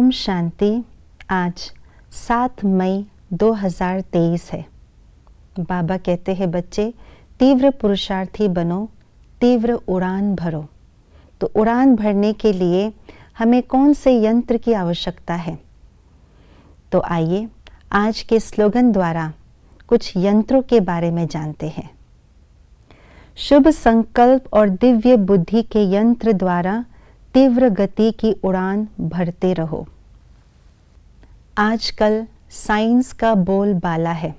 ओम शांति। आज 7 मई 2023 है। बाबा कहते हैं बच्चे तीव्र पुरुषार्थी बनो, तीव्र उड़ान भरो। तो उड़ान भरने के लिए हमें कौन से यंत्र की आवश्यकता है? तो आइए आज के स्लोगन द्वारा कुछ यंत्रों के बारे में जानते हैं। शुभ संकल्प और दिव्य बुद्धि के यंत्र द्वारा तीव्र गति की उड़ान भरते रहो। आजकल साइंस का बोलबाला है।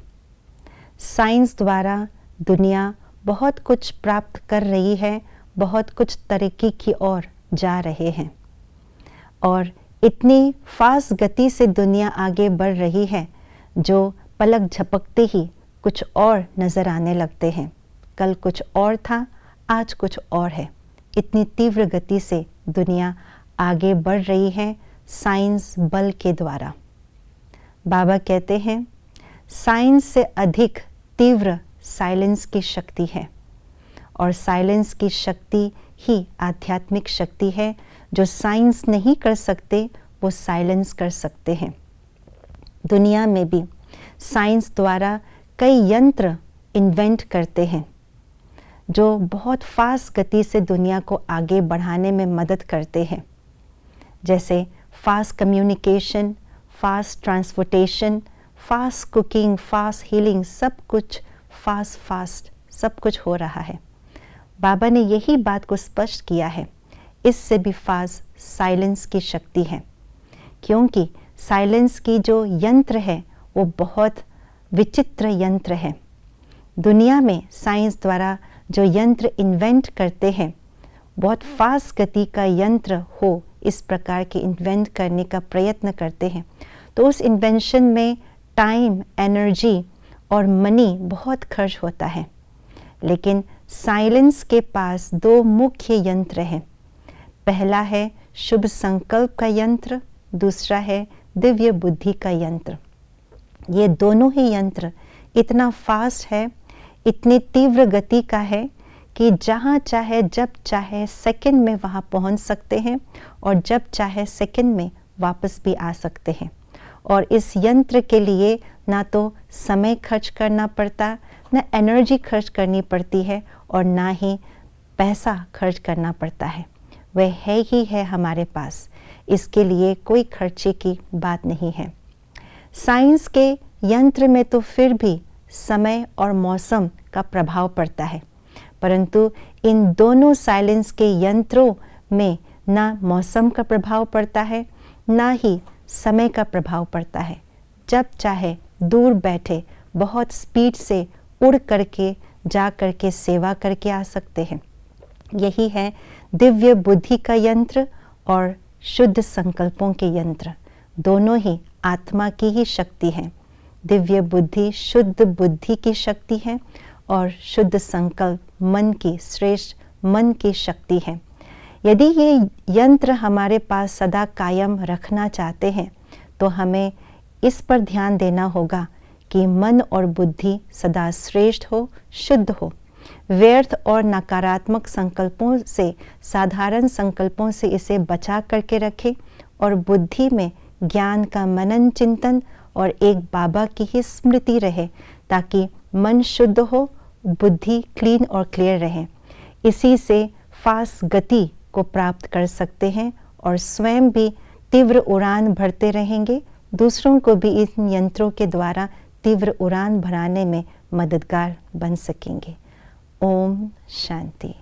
साइंस द्वारा दुनिया बहुत कुछ प्राप्त कर रही है, बहुत कुछ तरक्की की ओर जा रहे हैं और इतनी फास्ट गति से दुनिया आगे बढ़ रही है जो पलक झपकते ही कुछ और नज़र आने लगते हैं। कल कुछ और था, आज कुछ और है। इतनी तीव्र गति से दुनिया आगे बढ़ रही है साइंस बल के द्वारा। बाबा कहते हैं साइंस से अधिक तीव्र साइलेंस की शक्ति है और साइलेंस की शक्ति ही आध्यात्मिक शक्ति है। जो साइंस नहीं कर सकते वो साइलेंस कर सकते हैं। दुनिया में भी साइंस द्वारा कई यंत्र इन्वेंट करते हैं जो बहुत फास्ट गति से दुनिया को आगे बढ़ाने में मदद करते हैं, जैसे fast communication, fast transportation, fast cooking, fast healing, सब कुछ फास्ट सब कुछ हो रहा है। बाबा ने यही बात को स्पष्ट किया है। इससे भी फास्ट साइलेंस की शक्ति है, क्योंकि साइलेंस की जो यंत्र है वो बहुत विचित्र यंत्र है। दुनिया में साइंस द्वारा जो यंत्र इन्वेंट करते हैं, बहुत फास्ट गति का यंत्र हो इस प्रकार के इन्वेंट करने का प्रयत्न करते हैं, तो उस इन्वेंशन में टाइम, एनर्जी और मनी बहुत खर्च होता है। लेकिन साइलेंस के पास दो मुख्य यंत्र हैं। पहला है शुभ संकल्प का यंत्र, दूसरा है दिव्य बुद्धि का यंत्र। ये दोनों ही यंत्र इतना फास्ट है, इतनी तीव्र गति का है कि जहाँ चाहे जब चाहे सेकंड में वहाँ पहुँच सकते हैं और जब चाहे सेकंड में वापस भी आ सकते हैं। और इस यंत्र के लिए ना तो समय खर्च करना पड़ता, ना एनर्जी खर्च करनी पड़ती है और ना ही पैसा खर्च करना पड़ता है। वह है ही है हमारे पास, इसके लिए कोई खर्चे की बात नहीं है। साइंस के यंत्र में तो फिर भी समय और मौसम का प्रभाव पड़ता है, परंतु इन दोनों साइलेंस के यंत्रों में ना मौसम का प्रभाव पड़ता है, ना ही समय का प्रभाव पड़ता है। जब चाहे दूर बैठे बहुत स्पीड से उड़ करके जा करके सेवा करके आ सकते हैं। यही है दिव्य बुद्धि का यंत्र और शुद्ध संकल्पों के यंत्र। दोनों ही आत्मा की ही शक्ति है। दिव्य बुद्धि शुद्ध बुद्धि की शक्ति है और शुद्ध संकल्प मन की, श्रेष्ठ मन की शक्ति है। यदि ये यंत्र हमारे पास सदा कायम रखना चाहते हैं तो हमें इस पर ध्यान देना होगा कि मन और बुद्धि सदा श्रेष्ठ हो, शुद्ध हो। व्यर्थ और नकारात्मक संकल्पों से, साधारण संकल्पों से इसे बचा करके रखें और बुद्धि में ज्ञान का मनन चिंतन और एक बाबा की ही स्मृति रहे, ताकि मन शुद्ध हो, बुद्धि क्लीन और क्लियर रहे। इसी से फास्ट गति को प्राप्त कर सकते हैं और स्वयं भी तीव्र उड़ान भरते रहेंगे। दूसरों को भी इन यंत्रों के द्वारा तीव्र उड़ान भराने में मददगार बन सकेंगे। ओम शांति।